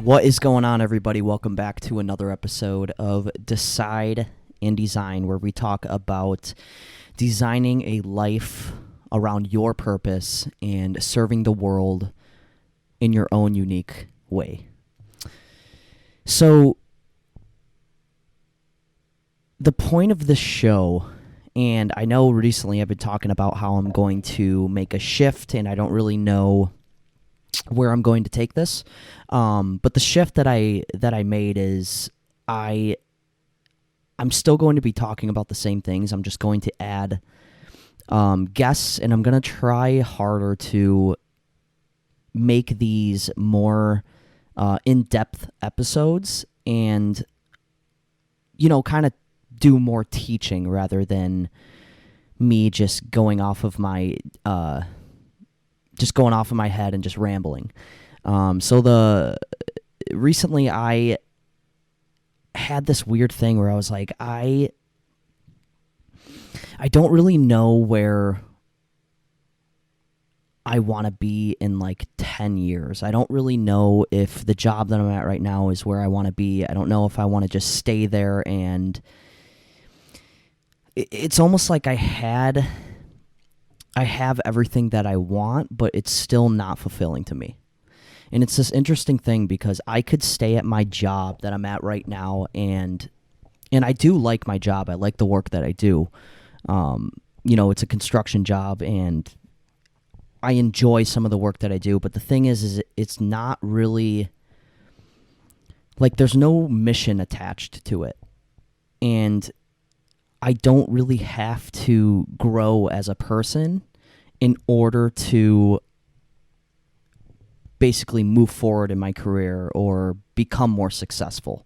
What is going on, everybody? Welcome back to another episode of Decide and Design, where we talk about designing a life around your purpose and serving the world in your own unique way. So, the point of this show, and I know recently I've been talking about how I'm going to make a shift, and I don't really know where I'm going to take this. But the shift that I made is I'm still going to be talking about the same things. I'm just going to add guests, and I'm going to try harder to make these more in-depth episodes and, kind of do more teaching rather than me just going off of my head and just rambling. Recently I had this weird thing where I was like, I don't really know where I want to be in like 10 years. I don't really know if the job that I'm at right now is where I want to be. I don't know if I want to just stay there, and it's almost like I have everything that I want, but it's still not fulfilling to me. And it's this interesting thing because I could stay at my job that I'm at right now, and I do like my job. I like the work that I do. It's a construction job, and I enjoy some of the work that I do. But the thing is it's not really, like, there's no mission attached to it. And I don't really have to grow as a person in order to basically move forward in my career or become more successful.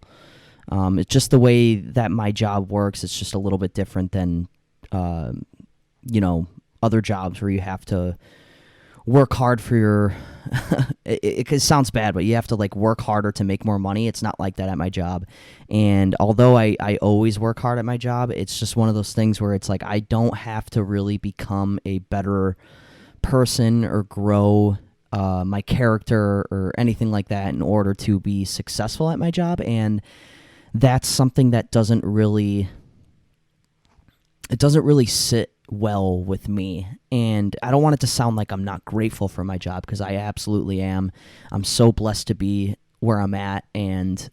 It's just the way that my job works. It's just a little bit different than, other jobs where you have to work hard for your it sounds bad, but you have to work harder to make more money. It's not like that at my job. And although I always work hard at my job, it's just one of those things where it's like I don't have to really become a better person or grow my character or anything like that in order to be successful at my job. And that's something that doesn't really sit well with me. And I don't want it to sound like I'm not grateful for my job, because I absolutely am. I'm so blessed to be where I'm at, and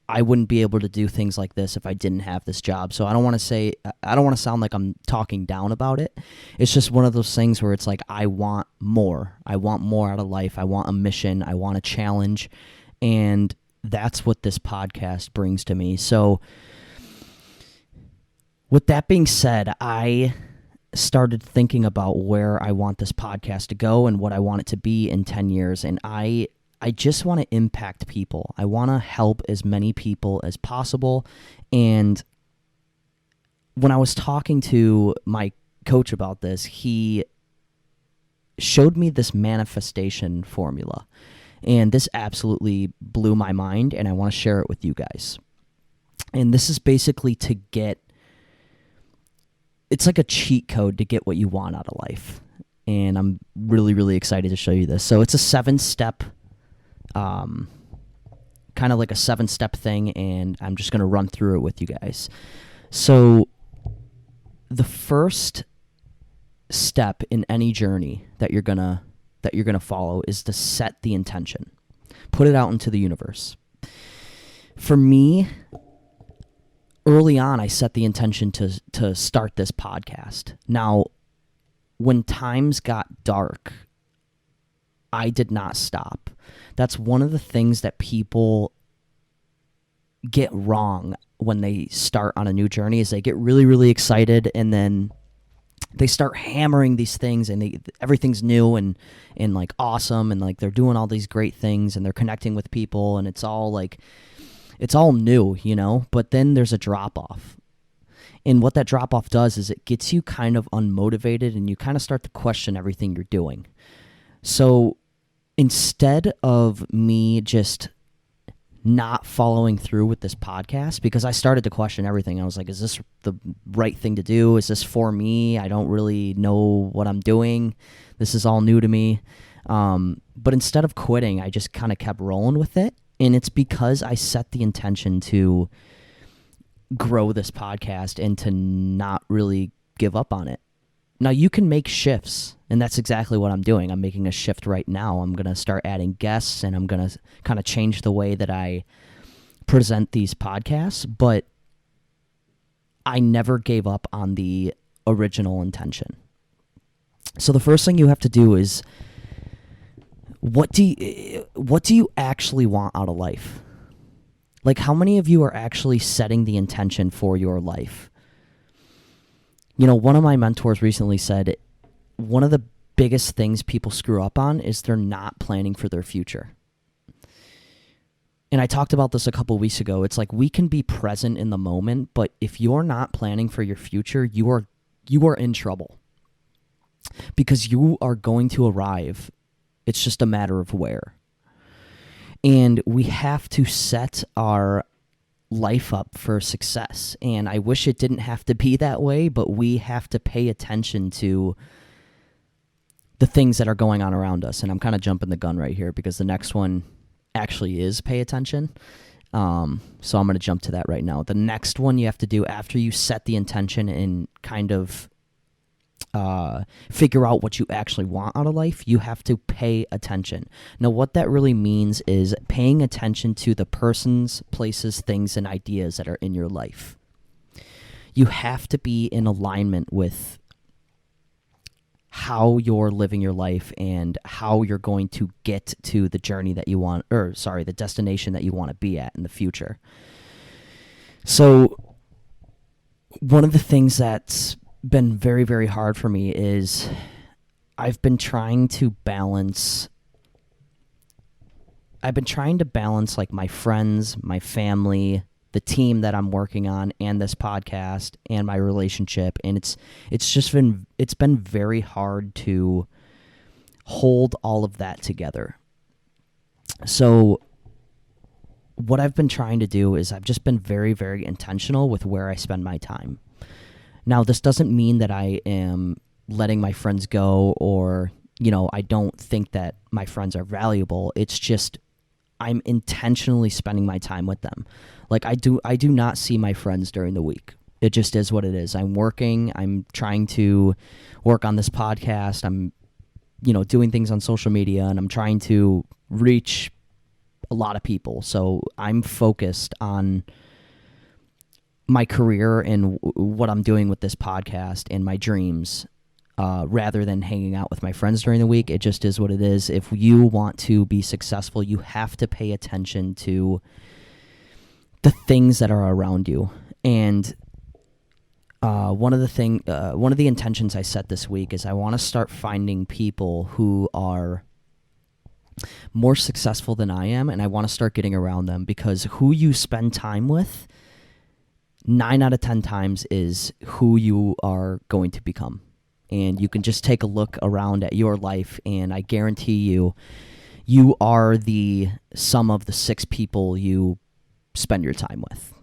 I wouldn't be able to do things like this if I didn't have this job. So I don't want to sound like I'm talking down about it. It's just one of those things where it's like I want more. I want more out of life. I want a mission. I want a challenge. And that's what this podcast brings to me. So with that being said, I started thinking about where I want this podcast to go and what I want it to be in 10 years. And I just want to impact people. I want to help as many people as possible. And when I was talking to my coach about this, he showed me this manifestation formula. And this absolutely blew my mind, and I want to share it with you guys. And this is basically it's like a cheat code to get what you want out of life. And I'm really, really excited to show you this. So it's a 7-step, kind of like a 7-step thing, and I'm just going to run through it with you guys. So the first step in any journey that you're going to follow is to set the intention. Put it out into the universe. For me, early on, I set the intention to start this podcast. Now, when times got dark, I did not stop. That's one of the things that people get wrong when they start on a new journey, is they get really, really excited, and then they start hammering these things, and everything's new and awesome, and they're doing all these great things, and they're connecting with people, and it's all new, but then there's a drop-off. And what that drop-off does is it gets you kind of unmotivated, and you kind of start to question everything you're doing. So instead of me just not following through with this podcast, because I started to question everything. I was like, is this the right thing to do? Is this for me? I don't really know what I'm doing. This is all new to me. But instead of quitting, I just kind of kept rolling with it. And it's because I set the intention to grow this podcast and to not really give up on it. Now, you can make shifts, and that's exactly what I'm doing. I'm making a shift right now. I'm going to start adding guests, and I'm going to kind of change the way that I present these podcasts, but I never gave up on the original intention. So the first thing you have to do is, what do you actually want out of life? Like, how many of you are actually setting the intention for your life? You know, one of my mentors recently said, one of the biggest things people screw up on is they're not planning for their future. And I talked about this a couple weeks ago. It's like, we can be present in the moment, but if you're not planning for your future, you are in trouble. Because you are going to arrive. It's just a matter of where. And we have to set our life up for success. And I wish it didn't have to be that way, but we have to pay attention to the things that are going on around us. And I'm kind of jumping the gun right here because the next one actually is pay attention. So I'm going to jump to that right now. The next one you have to do after you set the intention and kind of figure out what you actually want out of life, you have to pay attention. Now, what that really means is paying attention to the persons, places, things, and ideas that are in your life. You have to be in alignment with how you're living your life and how you're going to get to the journey that you want, the destination that you want to be at in the future. So one of the things that's been very, very hard for me is I've been trying to balance like my friends, my family, the team that I'm working on, and this podcast, and my relationship, and it's been very hard to hold all of that together. So what I've been trying to do is I've just been very, very intentional with where I spend my time. Now, this doesn't mean that I am letting my friends go or, I don't think that my friends are valuable. It's just I'm intentionally spending my time with them. Like, I do not see my friends during the week. It just is what it is. I'm working. I'm trying to work on this podcast. I'm, doing things on social media, and I'm trying to reach a lot of people. So I'm focused on my career and what I'm doing with this podcast and my dreams, rather than hanging out with my friends during the week. It just is what it is. If you want to be successful, you have to pay attention to the things that are around you. And one of the intentions I set this week is I want to start finding people who are more successful than I am, and I want to start getting around them, because who you spend time with 9 out of 10 times is who you are going to become. And you can just take a look around at your life, and I guarantee you are the sum of the 6 people you spend your time with.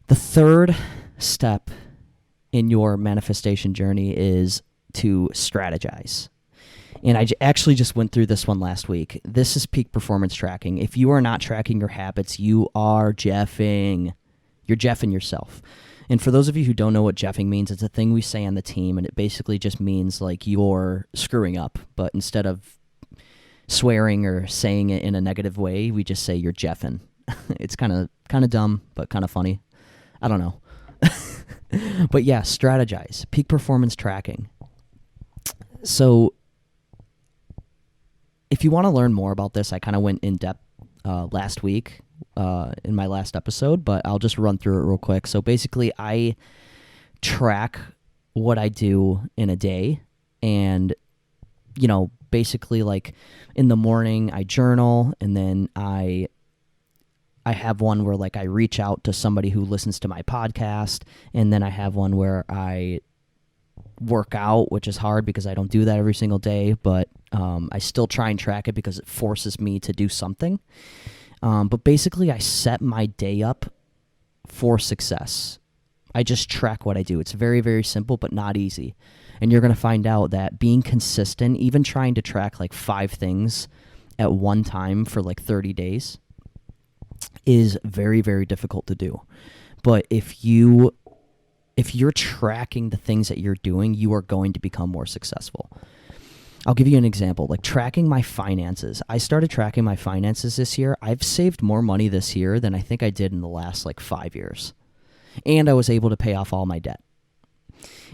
The third step in your manifestation journey is to strategize. And I actually just went through this one last week. This is peak performance tracking. If you are not tracking your habits, you are jeffing. You're jeffing yourself. And for those of you who don't know what jeffing means, it's a thing we say on the team, and it basically just means like you're screwing up. But instead of swearing or saying it in a negative way, we just say you're jeffing. It's kind of dumb, but kind of funny. I don't know. But yeah, strategize. Peak performance tracking. So if you want to learn more about this, I kind of went in depth last week in my last episode, but I'll just run through it real quick. So basically, I track what I do in a day, and basically, like in the morning I journal, and then I have one where like I reach out to somebody who listens to my podcast, and then I have one where I work out, which is hard because I don't do that every single day, but I still try and track it because it forces me to do something. But basically, I set my day up for success. I just track what I do. It's very, very simple, but not easy. And you're going to find out that being consistent, even trying to track like 5 things at one time for like 30 days is very, very difficult to do. But if you're tracking the things that you're doing, you are going to become more successful. I'll give you an example, like tracking my finances. I started tracking my finances this year. I've saved more money this year than I think I did in the last like 5 years. And I was able to pay off all my debt.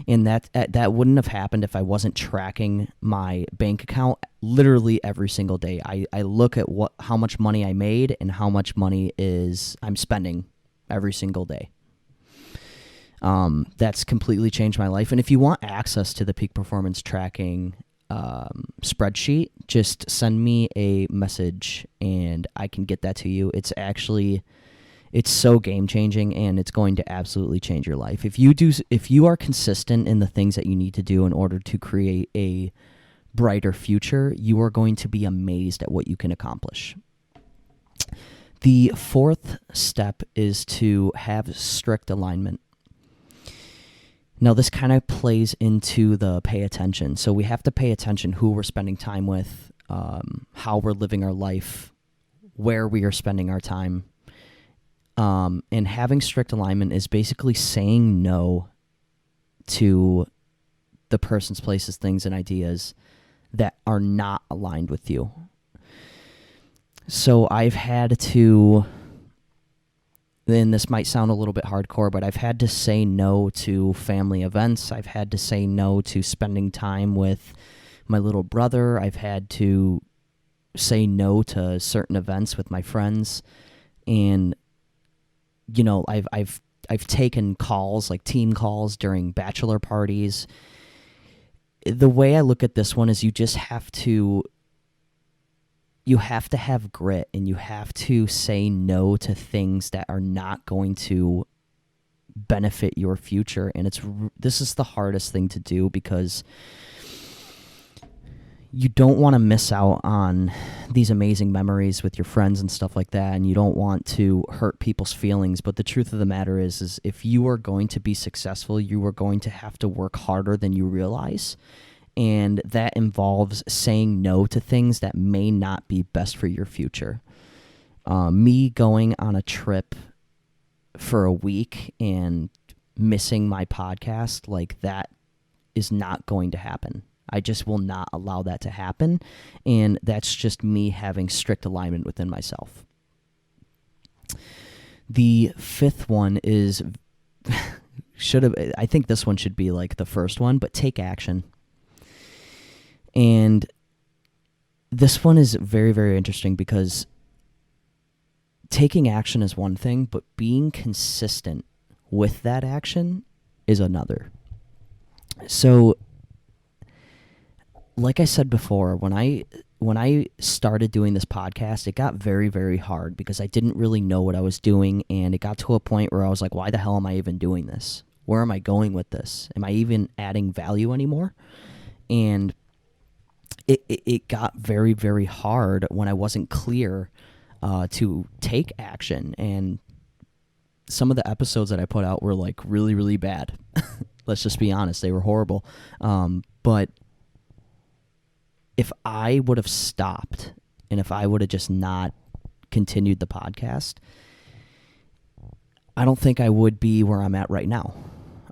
And that wouldn't have happened if I wasn't tracking my bank account literally every single day. I look at how much money I made and how much money I'm spending every single day. That's completely changed my life. And if you want access to the peak performance tracking spreadsheet, just send me a message and I can get that to you. It's so game changing, and it's going to absolutely change your life. If you are consistent in the things that you need to do in order to create a brighter future, you are going to be amazed at what you can accomplish. The fourth step is to have strict alignment. Now, this kind of plays into the pay attention. So we have to pay attention who we're spending time with, how we're living our life, where we are spending our time. And having strict alignment is basically saying no to the person's, places, things, and ideas that are not aligned with you. So I've had to, and this might sound a little bit hardcore, but I've had to say no to family events. I've had to say no to spending time with my little brother. I've had to say no to certain events with my friends. And you know, I've taken calls, like team calls during bachelor parties. The way I look at this one is you have to have grit, and you have to say no to things that are not going to benefit your future. And this is the hardest thing to do, because you don't want to miss out on these amazing memories with your friends and stuff like that, and you don't want to hurt people's feelings. But the truth of the matter is if you are going to be successful, you are going to have to work harder than you realize. And that involves saying no to things that may not be best for your future. Me going on a trip for a week and missing my podcast, like that is not going to happen. I just will not allow that to happen, and that's just me having strict alignment within myself. The fifth one is, I think this one should be like the first one, but take action. And this one is very, very interesting, because taking action is one thing, but being consistent with that action is another. So, like I said before, when I started doing this podcast, it got very, very hard because I didn't really know what I was doing, and it got to a point where I was like, why the hell am I even doing this? Where am I going with this? Am I even adding value anymore? And it got very, very hard when I wasn't clear to take action. And some of the episodes that I put out were like really, really bad. Let's just be honest. They were horrible. But if I would have stopped, and if I would have just not continued the podcast, I don't think I would be where I'm at right now.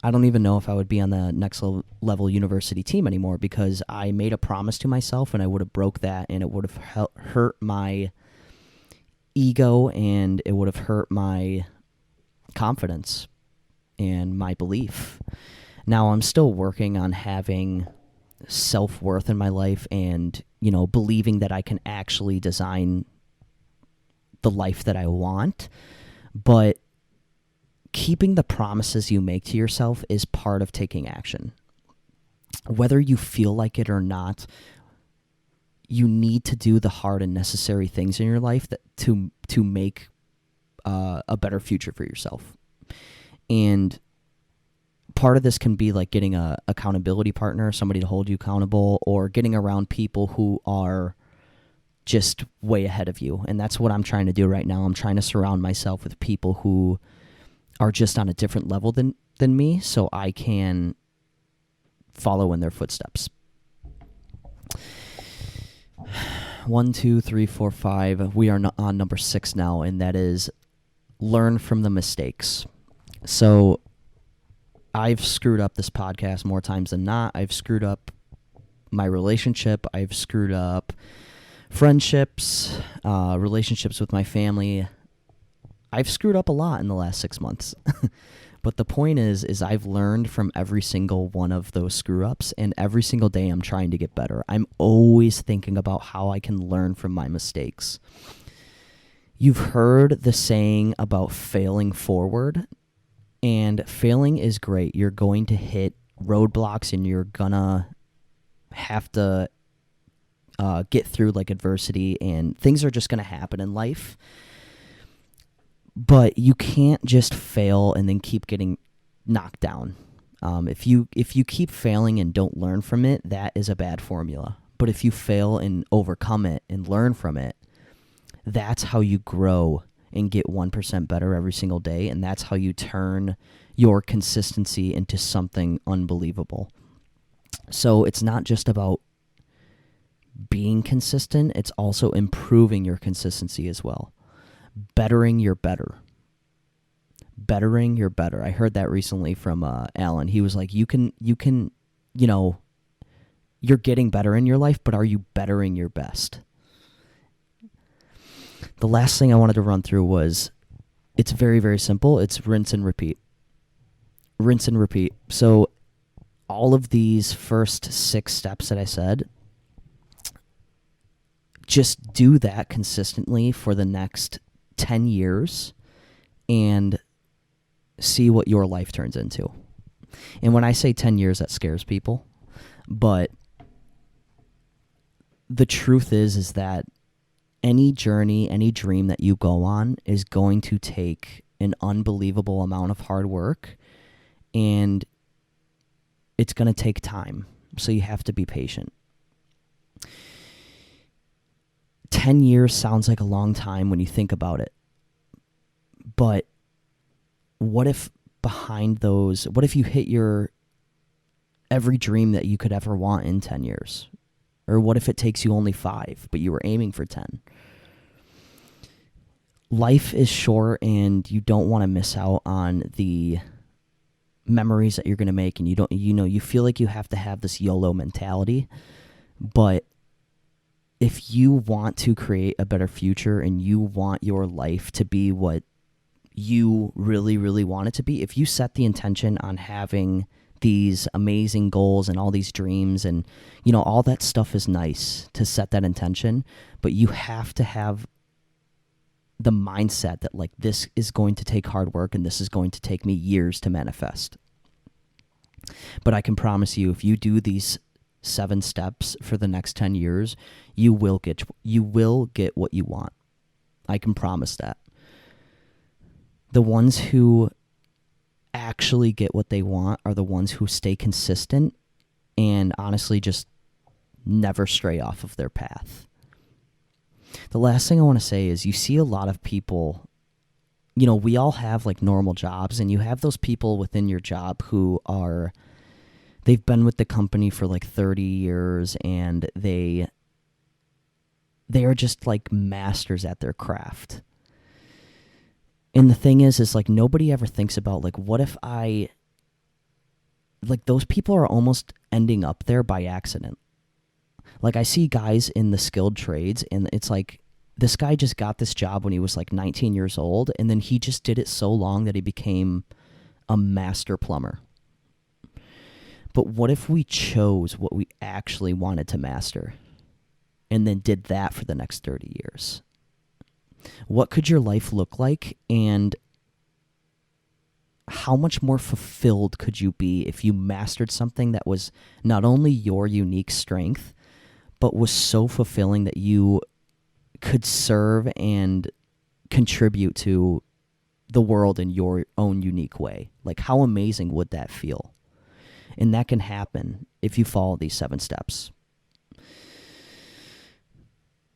I don't even know if I would be on the next level university team anymore, because I made a promise to myself and I would have broke that, and it would have hurt my ego, and it would have hurt my confidence and my belief. Now I'm still working on having self-worth in my life, and believing that I can actually design the life that I want, but keeping the promises you make to yourself is part of taking action. Whether you feel like it or not, you need to do the hard and necessary things in your life to make a better future for yourself. And part of this can be like getting a accountability partner, somebody to hold you accountable, or getting around people who are just way ahead of you. And that's what I'm trying to do right now. I'm trying to surround myself with people who are just on a different level than me, so I can follow in their footsteps. 1, 2, 3, 4, 5. We are on number 6 now, and that is learn from the mistakes. So I've screwed up this podcast more times than not. I've screwed up my relationship. I've screwed up friendships, relationships with my family. I've screwed up a lot in the last 6 months. But the point is I've learned from every single one of those screw-ups, and every single day I'm trying to get better. I'm always thinking about how I can learn from my mistakes. You've heard the saying about failing forward, and failing is great. You're going to hit roadblocks, and you're gonna have to get through like adversity, and things are just gonna happen in life. But you can't just fail and then keep getting knocked down. If you keep failing and don't learn from it, that is a bad formula. But if you fail and overcome it and learn from it, that's how you grow and get 1% better every single day, and that's how you turn your consistency into something unbelievable. So it's not just about being consistent, it's also improving your consistency as well. Bettering your better. Bettering your better. I heard that recently from Alan. He was like, you can, you're getting better in your life, but are you bettering your best? The last thing I wanted to run through was, it's very, very simple. It's rinse and repeat. Rinse and repeat. So all of these first 6 steps that I said, just do that consistently for the next 10 years and see what your life turns into. And when I say 10 years, that scares people. But the truth is that any journey, any dream that you go on is going to take an unbelievable amount of hard work, and it's going to take time. So you have to be patient. 10 years sounds like a long time when you think about it. But what if behind those, what if you hit your every dream that you could ever want in 10 years? Or what if it takes you only 5, but you were aiming for 10? Life is short, and you don't want to miss out on the memories that you're going to make, and you feel like you have to have this YOLO mentality. But if you want to create a better future and you want your life to be what you really, really want it to be, if you set the intention on having these amazing goals and all these dreams and, all that stuff is nice to set that intention, but you have to have the mindset that like this is going to take hard work and this is going to take me years to manifest. But I can promise you, if you do these 7 steps for the next 10 years, you will get what you want. I can promise that. The ones who actually get what they want are the ones who stay consistent and honestly just never stray off of their path. The last thing I want to say is, you see a lot of people, we all have like normal jobs, and you have those people within your job who they've been with the company for like 30 years and they are just like masters at their craft. And the thing is like nobody ever thinks about like, what if those people are almost ending up there by accident. Like I see guys in the skilled trades, and it's like, this guy just got this job when he was like 19 years old, and then he just did it so long that he became a master plumber. But what if we chose what we actually wanted to master and then did that for the next 30 years? What could your life look like, and how much more fulfilled could you be if you mastered something that was not only your unique strength, but was so fulfilling that you could serve and contribute to the world in your own unique way? Like, how amazing would that feel? And that can happen if you follow these 7 steps.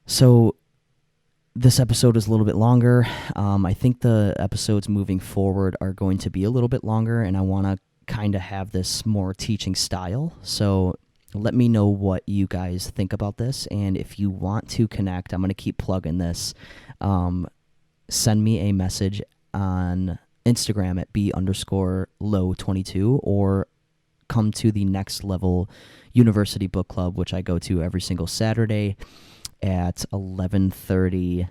So this episode is a little bit longer. I think the episodes moving forward are going to be a little bit longer, and I want to kind of have this more teaching style. So Let me know what you guys think about this. And if you want to connect, I'm going to keep plugging this. Send me a message on Instagram at b_low22 or come to the Next Level University Book Club, which I go to every single Saturday at 11:30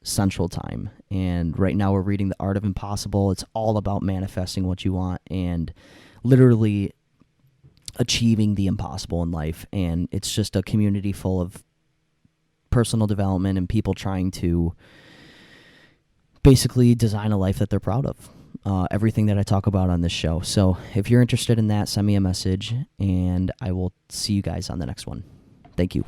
Central Time. And right now we're reading The Art of Impossible. It's all about manifesting what you want and literally achieving the impossible in life. And it's just a community full of personal development and people trying to basically design a life that they're proud of. Everything that I talk about on this show. So if you're interested in that, send me a message and I will see you guys on the next one. Thank you.